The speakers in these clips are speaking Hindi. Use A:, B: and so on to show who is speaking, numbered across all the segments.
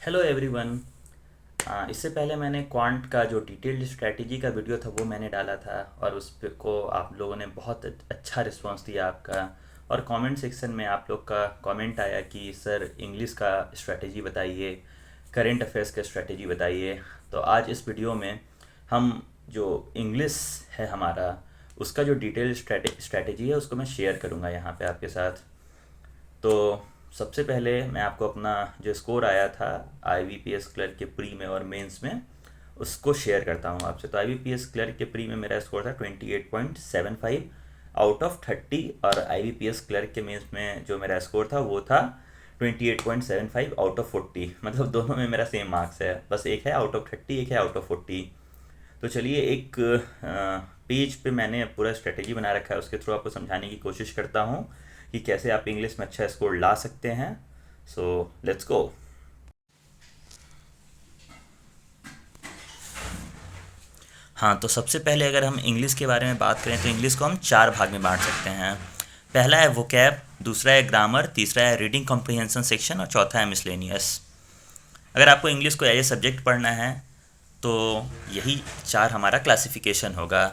A: Hello everyone. इससे पहले मैंने क्वांट का जो डिटेल्ड स्ट्रेटजी का वीडियो था वो मैंने डाला था और उस पे को आप लोगों ने बहुत अच्छा रिस्पांस दिया आपका। और कमेंट सेक्शन में आप लोग का कमेंट आया कि सर इंग्लिश का स्ट्रेटजी बताइए, करेंट अफेयर्स का स्ट्रेटजी बताइए। तो आज इस वीडियो में हम जो इंग्लिश है हमारा उसका जो डिटेल स्ट्रेटजी है उसको मैं शेयर करूँगा यहाँ पे आपके साथ। तो सबसे पहले मैं आपको अपना जो स्कोर आया था आईबीपीएस क्लर्क के प्री में और मेंस में उसको शेयर करता हूँ आपसे। तो आईबीपीएस क्लर्क के प्री में मेरा स्कोर था 28.75 आउट ऑफ 30 और आईबीपीएस क्लर्क के मेंस में जो मेरा स्कोर था वो था 28.75 आउट ऑफ 40। मतलब दोनों में मेरा सेम मार्क्स है, बस एक है आउट ऑफ 30, एक है आउट ऑफ 40। तो चलिए एक पेज पे मैंने पूरा स्ट्रेटेजी बना रखा है, उसके थ्रू आपको समझाने की कोशिश करता हूँ कि कैसे आप इंग्लिश में अच्छा स्कोर ला सकते हैं। So let's go. हाँ, तो सबसे पहले अगर हम इंग्लिश के बारे में बात करें तो इंग्लिश को हम चार भाग में बांट सकते हैं। पहला है वोकैब, दूसरा है ग्रामर, तीसरा है रीडिंग कॉम्प्रिहेंशन सेक्शन और चौथा है मिसलेनियस। अगर आपको इंग्लिश को एज ए सब्जेक्ट पढ़ना है तो यही चार हमारा क्लासिफिकेशन होगा।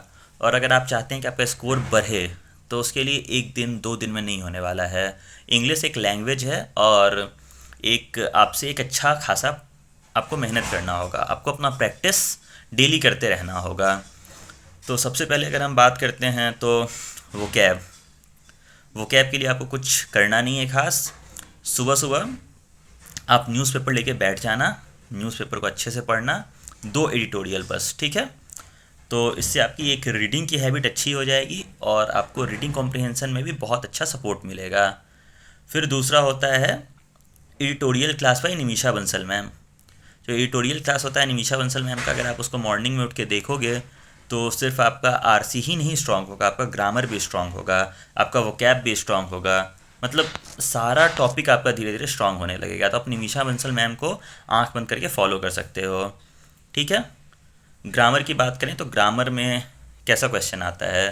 A: और अगर आप चाहते हैं कि आपका स्कोर बढ़े तो उसके लिए एक दिन दो दिन में नहीं होने वाला है। इंग्लिश एक लैंग्वेज है और एक आपसे एक अच्छा खासा आपको मेहनत करना होगा, आपको अपना प्रैक्टिस डेली करते रहना होगा। तो सबसे पहले अगर हम बात करते हैं तो वोकैब वोकैब के लिए आपको कुछ करना नहीं है खास। सुबह सुबह आप न्यूज़पेपर लेके बैठ जाना, न्यूज़पेपर को अच्छे से पढ़ना, दो एडिटोरियल बस, ठीक है। तो इससे आपकी एक रीडिंग की हैबिट अच्छी हो जाएगी और आपको रीडिंग कॉम्प्रिहेंशन में भी बहुत अच्छा सपोर्ट मिलेगा। फिर दूसरा होता है editorial class by Nimisha Bansal ma'am. जो एडिटोरियल क्लास होता है निमिषा बंसल मैम का, अगर आप उसको मॉर्निंग में उठ के देखोगे तो सिर्फ आपका आरसी ही नहीं स्ट्रांग होगा, आपका ग्रामर भी स्ट्रांग होगा, आपका वोकैब भी स्ट्रांग होगा। मतलब सारा टॉपिक आपका धीरे धीरे स्ट्रांग होने लगेगा। तो आप निमिषा बंसल मैम को आंख बंद करके फॉलो कर सकते हो, ठीक है। ग्रामर की बात करें तो ग्रामर में कैसा क्वेश्चन आता है,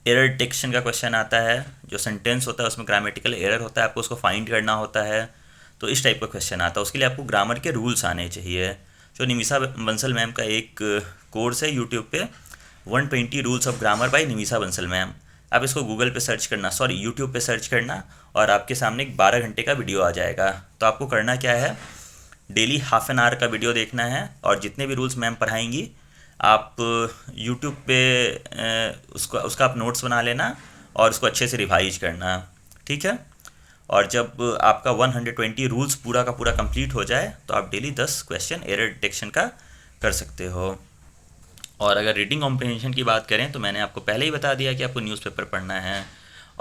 A: एरर डिटेक्शन का क्वेश्चन आता है। जो सेंटेंस होता है उसमें ग्रामेटिकल एरर होता है, आपको उसको फाइंड करना होता है। तो इस टाइप का क्वेश्चन आता है, उसके लिए आपको ग्रामर के रूल्स आने चाहिए। जो निमिषा बंसल मैम का एक कोर्स है यूट्यूब पे, 120 rules of grammar bye Nimisha Bansal ma'am. आप इसको गूगल पे सर्च करना, सॉरी यूट्यूब पे सर्च करना और आपके सामने एक 12 घंटे का वीडियो आ जाएगा। तो आपको करना क्या है, डेली हाफ एन आवर का वीडियो देखना है और जितने भी रूल्स मैम पढ़ाएंगी आप यूट्यूब पे उसका आप नोट्स बना लेना और उसको अच्छे से रिवाइज करना, ठीक है। और जब आपका 120 रूल्स पूरा का पूरा कंप्लीट हो जाए तो आप डेली 10 क्वेश्चन एरर डिटेक्शन का कर सकते हो। और अगर रीडिंग कॉम्प्रिहेंशन की बात करें तो मैंने आपको पहले ही बता दिया कि आपको न्यूज़पेपर पढ़ना है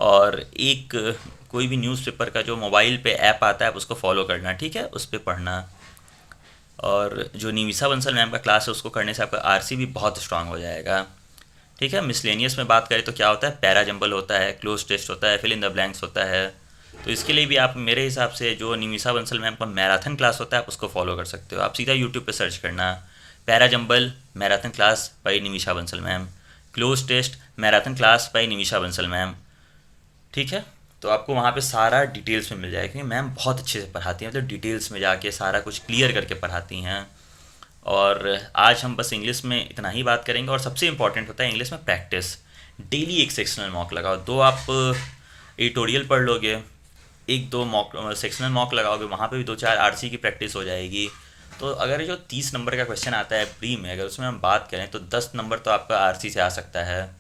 A: और एक कोई भी न्यूज़पेपर का जो मोबाइल पे ऐप आता है आप उसको फॉलो करना, ठीक है, उस पर पढ़ना। और जो निमिषा बंसल मैम का क्लास है उसको करने से आपका आरसी भी बहुत स्ट्रांग हो जाएगा, ठीक है। मिसलेनियस में बात करें तो क्या होता है, पैरा जंबल होता है, क्लोज टेस्ट होता है, फिल इन द ब्लैंक्स होता है। तो इसके लिए भी आप मेरे हिसाब से जो निमिषा बंसल मैम का मैराथन क्लास होता है आप उसको फॉलो कर सकते हो। आप सीधा यूट्यूब पे सर्च करना, para jumble marathon class by Nimisha Bansal ma'am, cloze test marathon class by Nimisha Bansal ma'am, ठीक है। तो आपको वहाँ पे सारा डिटेल्स में मिल जाएगा क्योंकि मैम बहुत अच्छे से पढ़ाती हैं, मतलब डिटेल्स में जाके सारा कुछ क्लियर करके पढ़ाती हैं। और आज हम बस इंग्लिश में इतना ही बात करेंगे और सबसे इम्पॉर्टेंट होता है इंग्लिश में प्रैक्टिस। डेली एक सेक्शनल मॉक लगाओ, दो आप एडिटोरियल पढ़ लोगे, एक दो मॉक सेक्शनल मॉक लगाओगे, वहाँ पे भी दो चार आरसी की प्रैक्टिस हो जाएगी। तो अगर जो 30 नंबर का क्वेश्चन आता है प्री में, अगर उसमें हम बात करें तो 10 नंबर तो आपका आरसी से आ सकता है।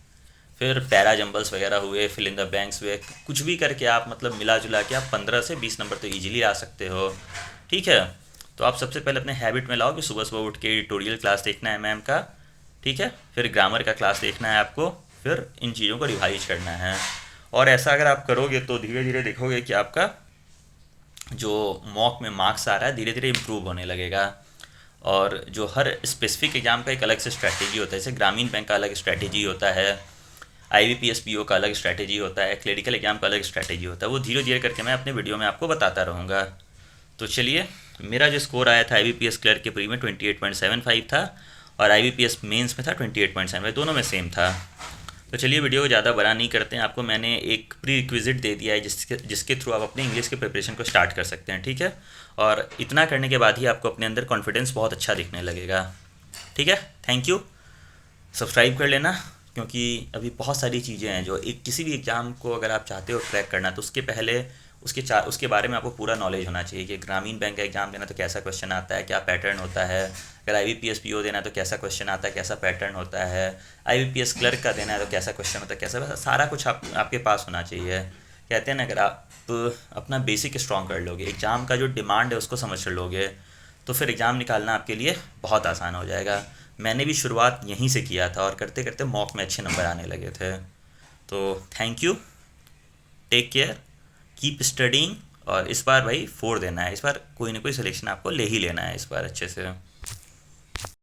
A: फिर पैरा जंबल्स वगैरह हुए, फिल इन द बैंक्स हुए, कुछ भी करके आप मतलब मिला जुला के आप 15 से 20 नंबर तो ईजिली आ सकते हो, ठीक है। तो आप सबसे पहले अपने हैबिट में लाओ कि सुबह सुबह उठ के एडिटोरियल क्लास देखना है मैम का, ठीक है। फिर ग्रामर का क्लास देखना है आपको, फिर इन चीज़ों को रिवाइज करना है। और ऐसा अगर आप करोगे तो धीरे धीरे देखोगे कि आपका जो मॉक में मार्क्स आ रहा है धीरे धीरे इम्प्रूव होने लगेगा। और जो हर स्पेसिफिक एग्जाम का एक अलग से स्ट्रैटेजी होता है, जैसे ग्रामीण बैंक का अलग स्ट्रैटेजी होता है, आईबीपीएस पीओ का अलग स्ट्रैटेजी होता है, क्लरिकल एग्जाम का अलग स्ट्रैटेजी होता है। वो धीरे धीरे करके मैं अपने वीडियो में आपको बताता रहूँगा। तो चलिए, मेरा जो स्कोर आया था आईबीपीएस क्लर्क के प्री में 28.75 था और आईबीपीएस मेंस में था 28.75, दोनों में सेम था। तो चलिए वीडियो को ज़्यादा बड़ा नहीं करते हैं, आपको मैंने एक प्री रिक्विजिट दे दिया है जिसके थ्रू आप अपने इंग्लिश के प्रिपरेशन को स्टार्ट कर सकते हैं, ठीक है। और इतना करने के बाद ही आपको अपने अंदर कॉन्फिडेंस बहुत अच्छा दिखने लगेगा, ठीक है। Thank you. सब्सक्राइब कर लेना, क्योंकि अभी बहुत सारी चीज़ें हैं जो एक किसी भी एग्ज़ाम को अगर आप चाहते हो क्रैक करना, तो उसके पहले उसके बारे में आपको पूरा नॉलेज होना चाहिए कि ग्रामीण बैंक का एग्ज़ाम देना तो कैसा क्वेश्चन आता है, क्या पैटर्न होता है। अगर IBPS PO देना तो कैसा क्वेश्चन आता है, कैसा पैटर्न होता है। IBPS क्लर्क का देना है तो कैसा क्वेश्चन होता है, कैसा, सारा कुछ आपके पास होना चाहिए। कहते हैं ना, अगर आप अपना बेसिक स्ट्रॉन्ग कर लोगे, एग्ज़ाम का जो डिमांड है उसको समझ कर लोगे, तो फिर एग्ज़ाम निकालना आपके लिए बहुत आसान हो जाएगा। मैंने भी शुरुआत यहीं से किया था और करते करते मॉक में अच्छे नंबर आने लगे थे। तो thank you, take care, keep studying. और इस बार भाई 4 देना है, इस बार कोई ना कोई सिलेक्शन आपको ले ही लेना है इस बार अच्छे से।